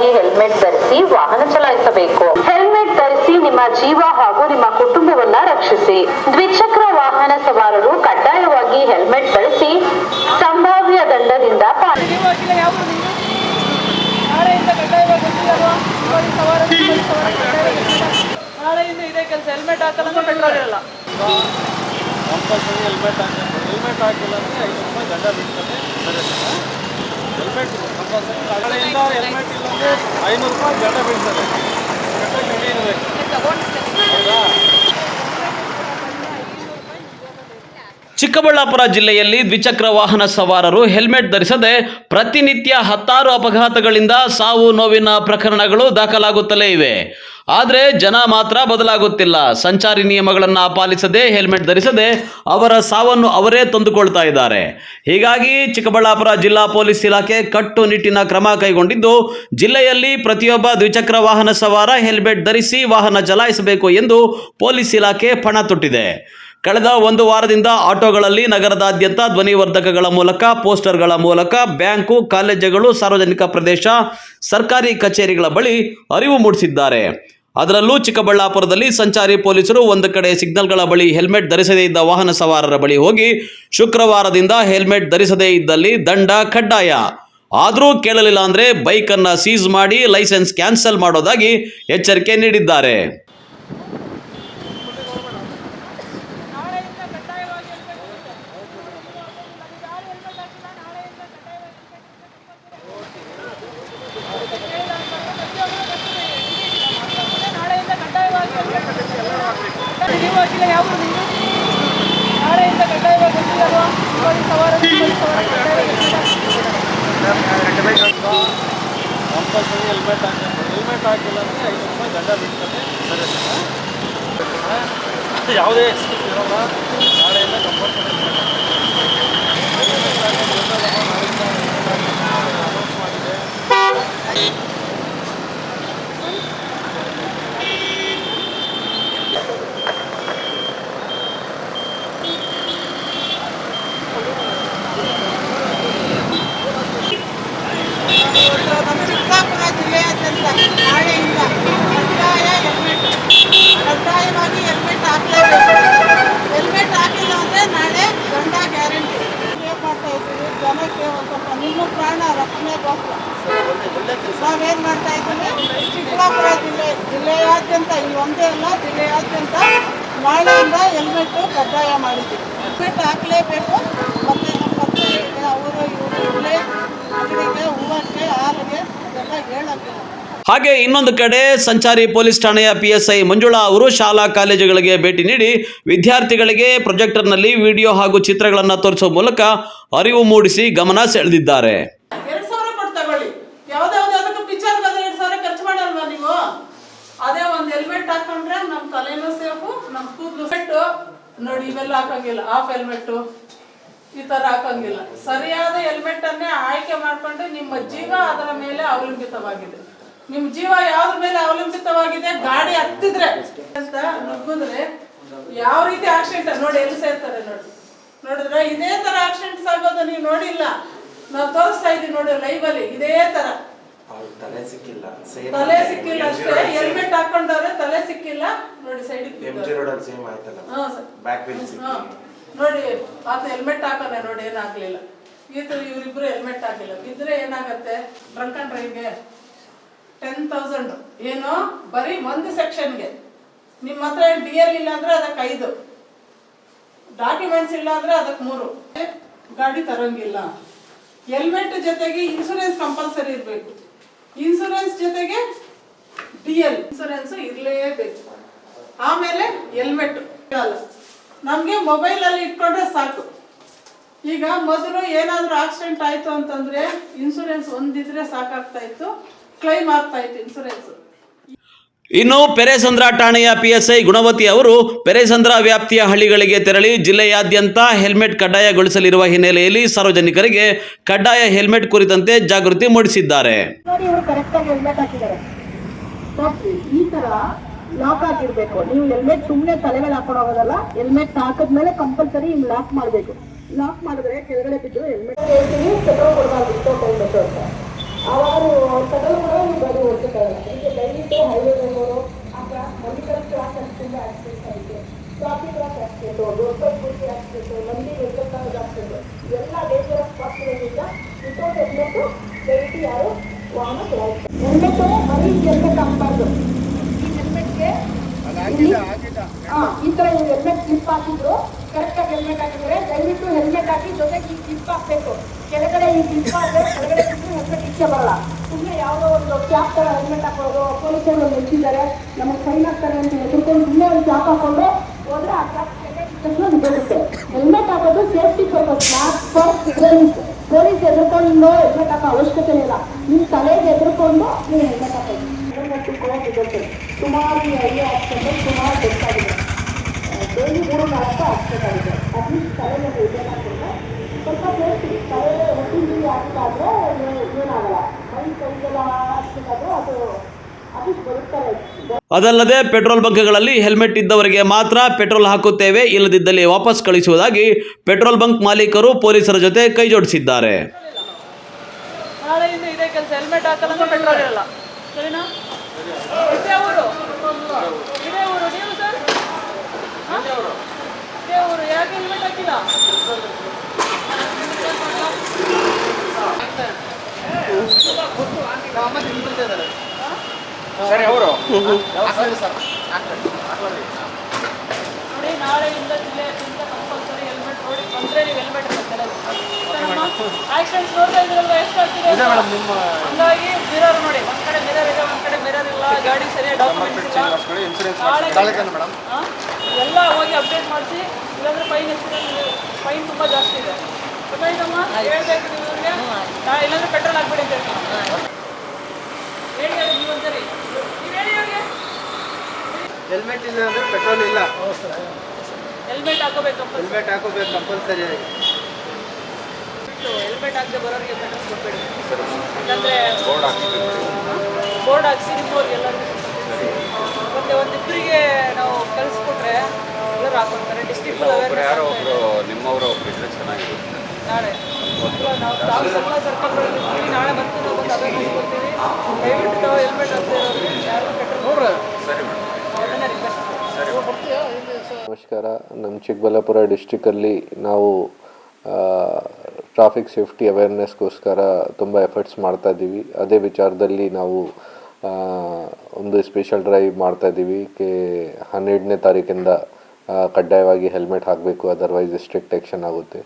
ಕಡ್ಡಾಯವಾಗಿ ಹೆಲ್ಮೆಟ್ ಧರಿಸಿ ವಾಹನ ಚಲಾಯಿಸಬೇಕು. ಹೆಲ್ಮೆಟ್ ಧರಿಸಿ ನಿಮ್ಮ ಜೀವ ಹಾಗೂ ನಿಮ್ಮ ಕುಟುಂಬವನ್ನ ರಕ್ಷಿಸಿ. ದ್ವಿಚಕ್ರ ವಾಹನ ಸವಾರರು ಕಡ್ಡಾಯವಾಗಿ ಹೆಲ್ಮೆಟ್ ಧರಿಸಿ ಸಂಭಾವ್ಯ ದಂಡದಿಂದ ನಾಳೆಯಿಂದ ಇದೇ ಕೆಲಸ. ಹೆಲ್ಮೆಟ್ ಹಾಕಲ್ಲ ಪೆಟ್ರೋಲ್ ಇರಲ್ಲ. ಕಂಪಲ್ಸರಿ ಹೆಲ್ಮೆಟ್ ಹಾಕಿಲ್ಲ ಅಂದರೆ 5 ರೂಪಾಯಿ ದಂಡ ಬೀಳ್ತದೆ. Helmet compulsory. ನಾಳೆಯಿಂದ ಹೆಲ್ಮೆಟ್ ಇಲ್ಲ ಅಂದರೆ 500 ರೂಪಾಯಿ ದಂಡ ಬೀಳ್ತದೆ. ಹೌದಾ? ಚಿಕ್ಕಬಳ್ಳಾಪುರ ಜಿಲ್ಲೆಯಲ್ಲಿ ದ್ವಿಚಕ್ರ ವಾಹನ ಸವಾರರು ಹೆಲ್ಮೆಟ್ ಧರಿಸದೆ ಪ್ರತಿನಿತ್ಯ 10 ಅಪಘಾತಗಳಿಂದ ಸಾವು ನೋವಿನ ಪ್ರಕರಣಗಳು ದಾಖಲಾಗುತ್ತಲೇ ಇವೆ. ಆದರೆ ಜನ ಮಾತ್ರ ಬದಲಾಗುತ್ತಿಲ್ಲ. ಸಂಚಾರಿ ನಿಯಮಗಳನ್ನು ಪಾಲಿಸದೆ ಹೆಲ್ಮೆಟ್ ಧರಿಸದೆ ಅವರ ಸಾವನ್ನು ಅವರೇ ತಂದುಕೊಳ್ತಾ ಇದ್ದಾರೆ. ಹೀಗಾಗಿ ಚಿಕ್ಕಬಳ್ಳಾಪುರ ಜಿಲ್ಲಾ ಪೊಲೀಸ್ ಇಲಾಖೆ ಕಟ್ಟುನಿಟ್ಟಿನ ಕ್ರಮ ಕೈಗೊಂಡಿದ್ದು, ಜಿಲ್ಲೆಯಲ್ಲಿ ಪ್ರತಿಯೊಬ್ಬ ದ್ವಿಚಕ್ರ ವಾಹನ ಸವಾರ ಹೆಲ್ಮೆಟ್ ಧರಿಸಿ ವಾಹನ ಚಲಾಯಿಸಬೇಕು ಎಂದು ಪೊಲೀಸ್ ಇಲಾಖೆ ಪಣ ತೊಟ್ಟಿದೆ. ಕಳೆದ 1 ವಾರದಿಂದ ಆಟೋಗಳಲ್ಲಿ ನಗರದಾದ್ಯಂತ ಧ್ವನಿವರ್ಧಕಗಳ ಮೂಲಕ, ಪೋಸ್ಟರ್ಗಳ ಮೂಲಕ ಬ್ಯಾಂಕು, ಕಾಲೇಜುಗಳು, ಸಾರ್ವಜನಿಕ ಪ್ರದೇಶ, ಸರ್ಕಾರಿ ಕಚೇರಿಗಳ ಬಳಿ ಅರಿವು ಮೂಡಿಸಿದ್ದಾರೆ. ಅದರಲ್ಲೂ ಚಿಕ್ಕಬಳ್ಳಾಪುರದಲ್ಲಿ ಸಂಚಾರಿ ಪೊಲೀಸರು ಒಂದು ಕಡೆ ಸಿಗ್ನಲ್ಗಳ ಬಳಿ ಹೆಲ್ಮೆಟ್ ಧರಿಸದೇ ಇದ್ದ ವಾಹನ ಸವಾರರ ಬಳಿ ಹೋಗಿ ಶುಕ್ರವಾರದಿಂದ ಹೆಲ್ಮೆಟ್ ಧರಿಸದೇ ಇದ್ದಲ್ಲಿ ದಂಡ ಕಡ್ಡಾಯ, ಆದರೂ ಕೇಳಲಿಲ್ಲ ಅಂದರೆ ಬೈಕನ್ನು ಸೀಸ್ ಮಾಡಿ ಲೈಸೆನ್ಸ್ ಕ್ಯಾನ್ಸಲ್ ಮಾಡೋದಾಗಿ ಎಚ್ಚರಿಕೆ ನೀಡಿದ್ದಾರೆ. ನಾಳೆಯಿಂದ ಕಡ್ಡಾಯವಾಗಿ ಕಂಪಲ್ಸರಿ ಹೆಲ್ಮೆಟ್ ಹಾಕಿಲ್ಲ ಅಂದರೆ 5 ರೂಪಾಯಿ ದಂಡ ಬೀಳ್ತದೆ. ಯಾವುದೇ ಎಕ್ಸ್ಕ್ಯೂಸ್ ಇರೋಲ್ಲ. ನಾಳೆಯಿಂದ ಕಂಪಲ್ಸರಿ ಅನೌನ್ಸ್ ಮಾಡಿದೆ. ಚಿಕ್ಕಬಳ್ಳಾಪುರ ಜಿಲ್ಲೆಯಾದ್ಯಂತ ನಾಳೆಯಿಂದ ಕಡ್ಡಾಯವಾಗಿ ಹೆಲ್ಮೆಟ್ ಹಾಕಲೇಬೇಕು. ಹೆಲ್ಮೆಟ್ ಹಾಕಿಲ್ಲ ಅಂದರೆ ನಾಳೆ ದಂಡ ಗ್ಯಾರಂಟಿ. ಮಾಡ್ತಾ ಇದ್ದೀವಿ ಜನಕ್ಕೆ ಒಂದು ಸ್ವಲ್ಪ ನಿಮ್ಮ ಪ್ರಾಣ ರಕ್ಷಣೆಗೋಸ್ಕರ ನಾವೇನು ಮಾಡ್ತಾ ಇದ್ದೀವಿ. ಚಿಕ್ಕಬಳ್ಳಾಪುರ ಜಿಲ್ಲೆಯಾದ್ಯಂತ ಇಲ್ಲಿ ಒಂದೇ ಅಲ್ಲ, ಜಿಲ್ಲೆಯಾದ್ಯಂತ ನಾಳೆಯಿಂದ ಹೆಲ್ಮೆಟ್ಟು ಕಡ್ಡಾಯ ಮಾಡಿದ್ದೀವಿ. ಹೆಲ್ಮೆಟ್ ಹಾಕಲೇಬೇಕು. ಮತ್ತು ನಮ್ಮ ಪಕ್ಕದಲ್ಲಿಗೆ ಅವರು ಇವರು ಅಂಗಡಿಗೆ, ಹೂವಕ್ಕೆ, ಹಾಲಿಗೆ ಅದೆಲ್ಲ ಹೇಳೋಕ್ಕಿಲ್ಲ. ಹಾಗೆ ಇನ್ನೊಂದು ಕಡೆ ಸಂಚಾರಿ ಪೊಲೀಸ್ ಠಾಣೆಯ PSI ಮಂಜುಳಾ ಅವರು ಶಾಲಾ ಕಾಲೇಜುಗಳಿಗೆ ಭೇಟಿ ನೀಡಿ ವಿದ್ಯಾರ್ಥಿಗಳಿಗೆ ಪ್ರೊಜೆಕ್ಟರ್ನಲ್ಲಿ ವಿಡಿಯೋ ಹಾಗೂ ಚಿತ್ರಗಳನ್ನು ತೋರಿಸುವ ಮೂಲಕ ಅರಿವು ಮೂಡಿಸಿ ಗಮನ ಸೆಳೆದಿದ್ದಾರೆ. 2,000 ಕೊಟ್ಟು ತಗೊಳ್ಳಿ. ಯಾವುದಾದ್ರು ಪಿಕ್ಚರ್ ಬಂದ್ರೆ 2,000 ಖರ್ಚು ಮಾಡಲ್ವಾ ನೀವು? ಅದೇ ಒಂದು ಹೆಲ್ಮೆಟ್ ಹಾಕೊಂಡ್ರೆ ನಮ್ಮ ತಲೆನೂ ಸೇಫು, ನಮ್ಮ ಕೂದಲು ಸೆಟ್ಟು. ನೋಡಿ, ಇವೆಲ್ಲ ಹಾಕಂಗಿಲ್ಲ. ಆಫ್ ಹೆಲ್ಮೆಟ್ಟು ಈ ಥರ ಹಾಕಂಗಿಲ್ಲ. ಸರಿಯಾದ ಹೆಲ್ಮೆಟ್ ಅನ್ನೇ ಆಯ್ಕೆ ಮಾಡಿಕೊಂಡು ನಿಮ್ಮ ಜೀವ ಅದರ ಮೇಲೆ ಅವಲಂಬಿತವಾಗಿದೆ. ನಿಮ್ಮ ಜೀವ ಯಾವ್ದ್ರ ಮೇಲೆ ಅವಲಂಬಿತವಾಗಿದೆ? ಗಾಡಿ ಹತ್ತಿದ್ರೆ ಅಂತ ನುಗ್ಗಿದ್ರೆ ಯಾವ ರೀತಿ ಆಕ್ಸಿಡೆಂಟ್ ನೋಡಿ, ಎಲ್ಲಿ ಸೇರ್ತಾರೆ ನೋಡಿದ್ರೆ ಇದೇ ತರ ಆಕ್ಸಿಡೆಂಟ್ಸ್ ಆಗೋದು ನೀವು ನೋಡಿಲ್ಲ. ನಾವು ತೋರಿಸ್ತಾ ಇದೀವಿ ನೋಡಿ ಲೈವ್ ಅಲ್ಲಿ. ಇದೇ ತರ ತಲೆ ಸಿಕ್ಕಿಲ್ಲ ಅಷ್ಟೇ. ಹೆಲ್ಮೆಟ್ ಹಾಕೊಂಡವ್ರೆ ತಲೆ ಸಿಕ್ಕಿಲ್ಲ ನೋಡಿ, ಸೈಡ್ ನೋಡಿ. ಆತ ಹೆಲ್ಮೆಟ್ ಹಾಕೋಣ ನೋಡಿ, ಏನಾಗ್ಲಿಲ್ಲ. ಇವರಿಬ್ರು ಹೆಲ್ಮೆಟ್ ಹಾಕಿಲ್ಲ. ಬಿದ್ರೆ ಏನಾಗತ್ತೆ? ಡ್ರಂಕ್ ಅಂಡ್ ಡ್ರೈವ್ಗೆ 10,000 ಏನು ಬರೀ ಒಂದು ಸೆಕ್ಷನ್ಗೆ. ನಿಮ್ಮ ಹತ್ರ DL ಇಲ್ಲ ಅಂದ್ರೆ ಅದಕ್ಕೆ 5, ಡಾಕ್ಯುಮೆಂಟ್ಸ್ ಇಲ್ಲ ಅಂದ್ರೆ ಅದಕ್ಕೆ 3. ಗಾಡಿ ತರಂಗಿಲ್ಲ. ಹೆಲ್ಮೆಟ್ ಜೊತೆಗೆ ಇನ್ಸೂರೆನ್ಸ್ ಕಂಪಲ್ಸರಿ ಇರಬೇಕು. ಇನ್ಸೂರೆನ್ಸ್ ಜೊತೆಗೆ DL ಇನ್ಸೂರೆನ್ಸ್ ಇರಲೇಬೇಕು. ಆಮೇಲೆ ಹೆಲ್ಮೆಟ್ ಅಲ್ಲ, ನಮಗೆ ಮೊಬೈಲಲ್ಲಿ ಇಟ್ಕೊಂಡ್ರೆ ಸಾಕು. ಈಗ ಮೊದಲು ಏನಾದರೂ ಆಕ್ಸಿಡೆಂಟ್ ಆಯಿತು ಅಂತಂದರೆ ಇನ್ಸೂರೆನ್ಸ್ ಒಂದಿದ್ರೆ ಸಾಕಾಗ್ತಾ ಇತ್ತು, ಕ್ಲೈಮ್ ಆಗ್ತಾ ಇತ್ತು ಇನ್ಸೂರೆನ್ಸ್. ಇನ್ನು ಪೆರೇಸಂದ್ರ ಠಾಣೆಯ PSI ಗುಣವತಿ ಅವರು ಪೆರೇಸಂದ್ರ ವ್ಯಾಪ್ತಿಯ ಹಳ್ಳಿಗಳಿಗೆ ತೆರಳಿ ಜಿಲ್ಲೆಯಾದ್ಯಂತ ಹೆಲ್ಮೆಟ್ ಕಡ್ಡಾಯಗೊಳಿಸಲಿರುವ ಹಿನ್ನೆಲೆಯಲ್ಲಿ ಸಾರ್ವಜನಿಕರಿಗೆ ಕಡ್ಡಾಯ ಹೆಲ್ಮೆಟ್ ಕುರಿತಂತೆ ಜಾಗೃತಿ ಮೂಡಿಸಿದ್ದಾರೆ. ಈ ತರ ಲಾಕ್ ಆಗಿರ್ಬೇಕು. ನೀವು ಹೆಲ್ಮೆಟ್ ಸುಮ್ಮನೆ ತಲೆ ಮೇಲೆ ಹಾಕೊಂಡು ಹೋಗೋದಲ್ಲ, ಹೆಲ್ಮೆಟ್ ಹಾಕಿದ್ಮೇಲೆ ಕಂಪಲ್ಸರಿ ಹಿಂಗ್ ಲಾಕ್ ಮಾಡಬೇಕು. ಲಾಕ್ ಮಾಡಿದ್ರೆ ಕೆಳಗಡೆ ಬಿದ್ದು ಹೆಲ್ಮೆಟ್ ಪೆಟ್ರೋಲ್ ಕೊಡಬಾರ್ದು. ಆವಾಗ ಪೆಟ್ರೋಲ್ ಕೂಡ ದಯವಿಟ್ಟು ಹೈವೇ ಹೋಗೋರು ಆ ಕ್ರಾಸ್ ಮಲ್ಲಿಕಲ್ ಕ್ರಾಸ್ ಅಲ್ಲಿ ತುಂಬ ಆಕ್ಸಿಡೆಂಟ್ಸ್ ಆಗಿದೆ. Swathi cross accident, Doddapurti accident, Nandi Venkataraj accident, ಎಲ್ಲ ಡೇಂಜರಸ್ ಪಾಸ್ಗಳಿಂದ ವಿತೌಟ್ ಹೆಲ್ಮೆಟ್ಟು ದಯವಿಟ್ಟು ಯಾರು ವಾಹನ ಚಲಾಯಿಸ್ತಾರೆ. ಹೆಲ್ಮೆಟ್ಟು ಬರೀ ಹೆಲ್ಮೆಟ್ ಹಾಕ್ಬಾರ್ದು. ಈ ಹೆಲ್ಮೆಟ್ಗೆ ಈ ಥರ ಹೆಲ್ಮೆಟ್ ಕ್ಲಿಪ್ ಹಾಕಿದ್ರು, ಕರೆಕ್ಟಾಗಿ ಹೆಲ್ಮೆಟ್ ಹಾಕಿದ್ರೆ ದಯವಿಟ್ಟು ಹೆಲ್ಮೆಟ್ ಹಾಕಿ ಜೊತೆಗೆ ಈ ಕ್ಲಿಪ್ ಹಾಕಬೇಕು. ಕೆಳಗಡೆ ಈ ಕ್ಲಿಪ್ ಆದರೆ ಕೆಳಗಡೆ ಹೆಲ್ಮೆಟ್ ಇಚ್ಛೆ ಬರಲ್ಲ. ಸುಮ್ಮನೆ ಯಾವುದೋ ಒಂದು ಕ್ಯಾಪ್ ಥರ ಹೆಲ್ಮೆಟ್ ಹಾಕೋದು, ಪೊಲೀಸರು ನಿಲ್ಸಿದ್ದಾರೆ ನಮಗೆ ಫೈನ್ ಹಾಕ್ತಾರೆ ಅಂತ ಹೆದರ್ಕೊಂಡು ಸುಮ್ಮನೆ ಒಂದು ಕ್ಯಾಪ್ ಹಾಕೊಂಡು ಹೋದ್ರೆ ಆ ಕ್ಯಾಪ್ ಬರುತ್ತೆ. ಹೆಲ್ಮೆಟ್ ಹಾಕೋದು safety purpose, not for police. Police ಎದುರ್ಕೊಂಡು ಹೆಲ್ಮೆಟ್ ಹಾಕೋ ಅವಶ್ಯಕತೆ ಇಲ್ಲ. ನಿಮ್ಮ ತಲೆಗೆ ಎದುರ್ಕೊಂಡು ನೀವು ಹೆಲ್ಮೆಟ್ ಹಾಕೋದು. ಸುಮಾರು ಹಳ್ಳಿ ಆಕ್ಸಿಡೆಂಟ್ ಸುಮಾರು ಗೊತ್ತಾಗಿದೆ. ಡೈಲಿ 3-4 ಆಕ್ಸಿಡೆಂಟ್ ಆಗಿದೆ. ಅಟ್ಲೀಸ್ಟ್ ತಲೆ ಮೇಲೆ ಇದೇನಾಗ್ತದೆ ಸ್ವಲ್ಪ ಸೇಫ್ಟಿ. ತಲೆ ಒಟ್ಟಿಗೆ ಹಾಕಿದಾದ್ರೆ ಏನಾಗಲ್ಲ. ಮೈ ಕೈಗೆಲ್ಲ ಹಾಕಿದಾದ್ರೆ ಅದು ಅಟ್ಲೀಸ್ಟ್ ಬರುತ್ತಾರೆ. ಅದಲ್ಲದೆ ಪೆಟ್ರೋಲ್ ಬಂಕ್ಗಳಲ್ಲಿ ಹೆಲ್ಮೆಟ್ ಇದ್ದವರಿಗೆ ಮಾತ್ರ ಪೆಟ್ರೋಲ್ ಹಾಕುತ್ತೇವೆ, ಇಲ್ಲದಿದ್ದಲ್ಲಿ ವಾಪಸ್ ಕಳಿಸುವುದಾಗಿ ಪೆಟ್ರೋಲ್ ಬಂಕ್ ಮಾಲೀಕರು ಪೊಲೀಸರ ಜೊತೆ ಕೈ ಜೋಡಿಸಿದ್ದಾರೆ. ನಾಳೆಯಿಂದ ಇದೇ ಕೆಲಸ. ಹೆಲ್ಮೆಟ್ ಹಾಕಲ್ಲ, ಪೆಟ್ರೋಲ್ ಇರಲ್ಲ. ಸರಿನಾ? ಇದೇ ಊರು ನೀವು ಸರ್? ಇದೇ ಊರು. ಯಾಕೆ ಹೆಲ್ಮೆಟ್ ಹಾಕಿಲ್ಲ? ನೋಡಿ, ನಾಳೆಯಿಂದ ಜಿಲ್ಲೆಯಿಂದ ಕಂಪಲ್ಸರಿ ಹೆಲ್ಮೆಟ್ ನೋಡಿ ಬಂದರೆ ನೀವು ಹೆಲ್ಮೆಟ್ ಆಕ್ಸಿಡೆಂಟ್ಸ್ ನೋಡ್ತಾ ಇದ್ರಲ್ವ ಎಷ್ಟಾಗ್ತಿದೆ. ಹಂಗಾಗಿ ಮಿರರ್ ನೋಡಿ, ಒಂದ್ ಕಡೆ ಮಿರರ್ ಇದೆ, ಒಂದ್ ಕಡೆ ಮಿರರ್ ಇಲ್ಲ, ಗಾಡಿ ಸರಿಯಾಗಿ ಡಾಕ್ಯುಮೆಂಟ್ಸ್ ಇಲ್ಲ. ಎಲ್ಲ ಹೋಗಿ ಅಪ್ಡೇಟ್ ಮಾಡಿಸಿ, ಇಲ್ಲಾಂದ್ರೆ ಫೈನ್ ಫೈನ್ ತುಂಬ ಜಾಸ್ತಿ ಇದೆ. ಗೊತ್ತಾಯ್ತಮ್ಮ? ಹೇಳ್ಬೇಕು ನೀವು ಇವ್ರಿಗೆ, ಇಲ್ಲಾಂದ್ರೆ ಪೆಟ್ರೋಲ್ ಹಾಕ್ಬೇಡಿ ಅಂತ ಹೇಳ್ತೀನಿ. ಹೇಳಿ ನೀವು ಒಂದ್ಸರಿ, ನೀವು ಹೇಳಿ ಅವ್ರಿಗೆ. ಹೆಲ್ಮೆಟ್ ಇಲ್ಲ ಅಂದರೆ ಪೆಟ್ರೋಲ್ ಇಲ್ಲ. ಹೆಲ್ಮೆಟ್ ಹಾಕೋಬೇಕು, ಹೆಲ್ಮೆಟ್ ಹಾಕೋಬೇಕು ಕಂಪಲ್ಸರಿಯಾಗಿ. ಹೆಲ್ಮೆಟ್ ಹಾಕದೆ ಬರೋರಿಗೆ ಪೆಟ್ರೋಲ್ ಕೊಡಬೇಡಿ. ಯಾಕಂದರೆ ಬೋರ್ಡ್ ಹಾಕ್ಸಿ ನಿಮ್ಮವ್ರಿಗೆಲ್ಲರಿಗೂ ಮತ್ತೆ ಒಂದಿಬ್ಬರಿಗೆ ನಾವು ಕಳಿಸ್ಕೊಟ್ರೆ ಎಲ್ಲರೂ ಹಾಕೊಳ್ತಾರೆ. ಡಿಸ್ಟ್ರಿಕ್ಟ್ ನಿಮ್ಮವರು ಇದ್ರೆ ಚೆನ್ನಾಗಿರುತ್ತೆ. ನಾಳೆ ನಾವು ಎಲ್ಲ ಸರ್ಕಲ್ಗಳಲ್ಲಿ ನಾಳೆ ಬಂದು ನಾವು ಒಂದು ಅವೇರ್ನೆಸ್ ಕೊಡ್ತೀವಿ. ದಯವಿಟ್ಟು ನಾವು ಹೆಲ್ಮೆಟ್ ಹಾಕ್ತಾ ಇರೋರಿಗೆ ಯಾರು ಪೆಟ್ರೋಲ್ ಸರಿ ಮೇಡಮ್, ಅದನ್ನೇ ರಿಕ್ವೆಸ್ಟ್. ನಮಸ್ಕಾರ. ನಮ್ಮ ಚಿಕ್ಕಬಳ್ಳಾಪುರ ಡಿಸ್ಟಿಕಲ್ಲಿ ನಾವು ಟ್ರಾಫಿಕ್ ಸೇಫ್ಟಿ ಅವೇರ್ನೆಸ್ಗೋಸ್ಕರ ತುಂಬ ಎಫರ್ಟ್ಸ್ ಮಾಡ್ತಾಯಿದ್ದೀವಿ. ಅದೇ ವಿಚಾರದಲ್ಲಿ ನಾವು ಒಂದು ಸ್ಪೆಷಲ್ ಡ್ರೈವ್ ಮಾಡ್ತಾಯಿದ್ದೀವಿ. 12ನೇ ತಾರೀಕಿಂದ ಕಡ್ಡಾಯವಾಗಿ ಹೆಲ್ಮೆಟ್ ಹಾಕಬೇಕು, ಅದರ್ವೈಸ್ ಸ್ಟ್ರಿಕ್ಟ್ ಆ್ಯಕ್ಷನ್ ಆಗುತ್ತೆ.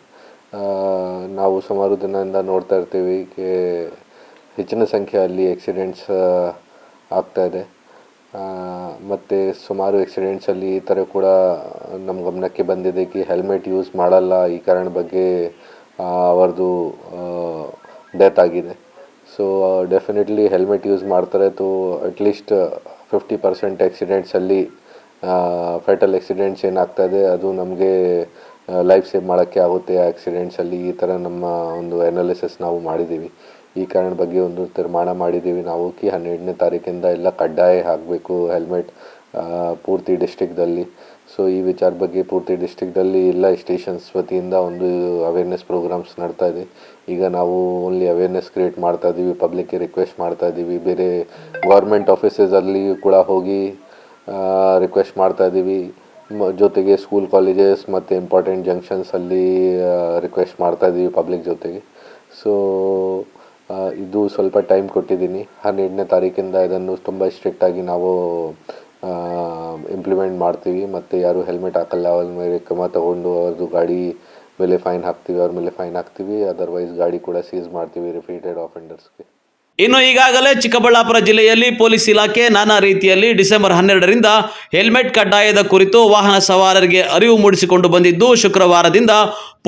ನಾವು ಸುಮಾರು ದಿನದಿಂದ ನೋಡ್ತಾ ಇರ್ತೀವಿ ಹೆಚ್ಚಿನ ಸಂಖ್ಯೆಯಲ್ಲಿ ಆಕ್ಸಿಡೆಂಟ್ಸ್ ಆಗ್ತಾಯಿದೆ. ಮತ್ತು ಸುಮಾರು ಆಕ್ಸಿಡೆಂಟ್ಸಲ್ಲಿ ಈ ಥರ ಕೂಡ ನಮ್ಮ ಗಮನಕ್ಕೆ ಬಂದಿದೆ ಹೆಲ್ಮೆಟ್ ಯೂಸ್ ಮಾಡಲ್ಲ, ಈ ಕಾರಣ ಬಗ್ಗೆ ಅವ್ರದ್ದು ಡೆತ್ ಆಗಿದೆ. ಸೊ ಡೆಫಿನೆಟ್ಲಿ ಹೆಲ್ಮೆಟ್ ಯೂಸ್ ಮಾಡ್ತಾರೆ. ಅಟ್ಲೀಸ್ಟ್ 50% ಆಕ್ಸಿಡೆಂಟ್ಸಲ್ಲಿ ಫೆಟಲ್ ಆಕ್ಸಿಡೆಂಟ್ಸ್ ಏನಾಗ್ತಾಯಿದೆ ಅದು ನಮಗೆ ಲೈಫ್ ಸೇವ್ ಮಾಡೋಕ್ಕೆ ಆಗುತ್ತೆ ಆಕ್ಸಿಡೆಂಟ್ಸಲ್ಲಿ. ಈ ಥರ ನಮ್ಮ ಒಂದು ಅನಾಲಿಸಿಸ್ ನಾವು ಮಾಡಿದ್ದೀವಿ. ಈ ಕಾರಣ ಬಗ್ಗೆ ಒಂದು ತೀರ್ಮಾನ ಮಾಡಿದ್ದೀವಿ ನಾವು 12ನೇ ತಾರೀಕಿಂದ ಎಲ್ಲ ಕಡ್ಡಾಯ ಹಾಕಬೇಕು ಹೆಲ್ಮೆಟ್ ಪೂರ್ತಿ ಡಿಸ್ಟ್ರಿಕ್ದಲ್ಲಿ. ಸೊ ಈ ವಿಚಾರ ಬಗ್ಗೆ ಪೂರ್ತಿ ಡಿಸ್ಟ್ರಿಕ್ದಲ್ಲಿ ಎಲ್ಲ ಸ್ಟೇಷನ್ಸ್ ವತಿಯಿಂದ ಒಂದು ಅವೇರ್ನೆಸ್ ಪ್ರೋಗ್ರಾಮ್ಸ್ ನಡ್ತಾ ಇದೆ. ಈಗ ನಾವು ಓನ್ಲಿ ಅವೇರ್ನೆಸ್ ಕ್ರಿಯೇಟ್ ಮಾಡ್ತಾ ಇದ್ದೀವಿ, ಪಬ್ಲಿಕ್ಗೆ ರಿಕ್ವೆಸ್ಟ್ ಮಾಡ್ತಾ ಇದ್ದೀವಿ. ಬೇರೆ ಗೌರ್ಮೆಂಟ್ ಆಫೀಸಸಲ್ಲಿ ಕೂಡ ಹೋಗಿ ರಿಕ್ವೆಸ್ಟ್ ಮಾಡ್ತಾ ಇದ್ದೀವಿ. ಜೊತೆಗೆ ಸ್ಕೂಲ್ ಕಾಲೇಜಸ್ ಮತ್ತು ಇಂಪಾರ್ಟೆಂಟ್ ಜಂಕ್ಷನ್ಸಲ್ಲಿ ರಿಕ್ವೆಸ್ಟ್ ಮಾಡ್ತಾ ಇದ್ದೀವಿ ಪಬ್ಲಿಕ್ ಜೊತೆಗೆ. ಸೊ ಇದು ಸ್ವಲ್ಪ ಟೈಮ್ ಕೊಟ್ಟಿದ್ದೀನಿ. 12ನೇ ತಾರೀಕಿಂದ ಇದನ್ನು ತುಂಬ ಸ್ಟ್ರಿಕ್ಟಾಗಿ ನಾವು ಇಂಪ್ಲಿಮೆಂಟ್ ಮಾಡ್ತೀವಿ. ಮತ್ತು ಯಾರು ಹೆಲ್ಮೆಟ್ ಹಾಕಲ್ಲ ಅವ್ರ ಮೇಲೆ ಕ್ರಮ ತಗೊಂಡು ಅವ್ರದ್ದು ಗಾಡಿ ಮೇಲೆ ಫೈನ್ ಹಾಕ್ತೀವಿ. ಅದರ್ವೈಸ್ ಗಾಡಿ ಕೂಡ ಸೀಸ್ ಮಾಡ್ತೀವಿ ರಿಪೀಟೆಡ್ ಆಫೆಂಡರ್ಸ್ಗೆ. ಇನ್ನು ಈಗಾಗಲೇ ಚಿಕ್ಕಬಳ್ಳಾಪುರ ಜಿಲ್ಲೆಯಲ್ಲಿ ಪೊಲೀಸ್ ಇಲಾಖೆ ನಾನಾ ರೀತಿಯಲ್ಲಿ ಡಿಸೆಂಬರ್ 12ರಿಂದ ಹೆಲ್ಮೆಟ್ ಕಡ್ಡಾಯದ ಕುರಿತು ವಾಹನ ಸವಾರರಿಗೆ ಅರಿವು ಮೂಡಿಸಿಕೊಂಡು ಬಂದಿದ್ದು, ಶುಕ್ರವಾರದಿಂದ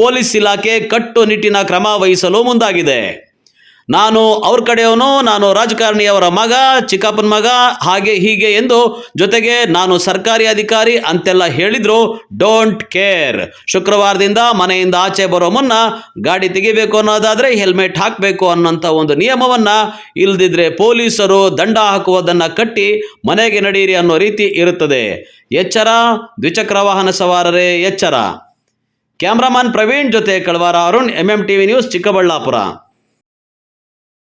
ಪೊಲೀಸ್ ಇಲಾಖೆ ಕಟ್ಟುನಿಟ್ಟಿನ ಕ್ರಮ ವಹಿಸಲು ಮುಂದಾಗಿದೆ. ನಾನು ಅವ್ರ ಕಡೆಯವನು, ನಾನು ರಾಜಕಾರಣಿಯವರ ಮಗ, ಚಿಕ್ಕಪ್ಪನ ಮಗ, ಹಾಗೆ ಹೀಗೆ ಎಂದು ಜೊತೆಗೆ ನಾನು ಸರ್ಕಾರಿ ಅಧಿಕಾರಿ ಅಂತೆಲ್ಲ ಹೇಳಿದ್ರು ಡೋಂಟ್ ಕೇರ್. ಶುಕ್ರವಾರದಿಂದ ಮನೆಯಿಂದ ಆಚೆ ಬರೋ ಮುನ್ನ ಗಾಡಿ ತೆಗಿಬೇಕು ಅನ್ನೋದಾದರೆ ಹೆಲ್ಮೆಟ್ ಹಾಕಬೇಕು ಅನ್ನೋಂಥ ಒಂದು ನಿಯಮವನ್ನು, ಇಲ್ದಿದ್ರೆ ಪೊಲೀಸರು ದಂಡ ಹಾಕುವುದನ್ನು ಕಟ್ಟಿ ಮನೆಗೆ ನಡೀರಿ ಅನ್ನೋ ರೀತಿ ಇರುತ್ತದೆ. ಎಚ್ಚರ, ದ್ವಿಚಕ್ರ ವಾಹನ ಸವಾರರೇ ಎಚ್ಚರ. ಕ್ಯಾಮ್ರಾಮನ್ ಪ್ರವೀಣ್ ಜೊತೆ ಕಳವಾರ ಅರುಣ್, MMTV ನ್ಯೂಸ್, ಚಿಕ್ಕಬಳ್ಳಾಪುರ.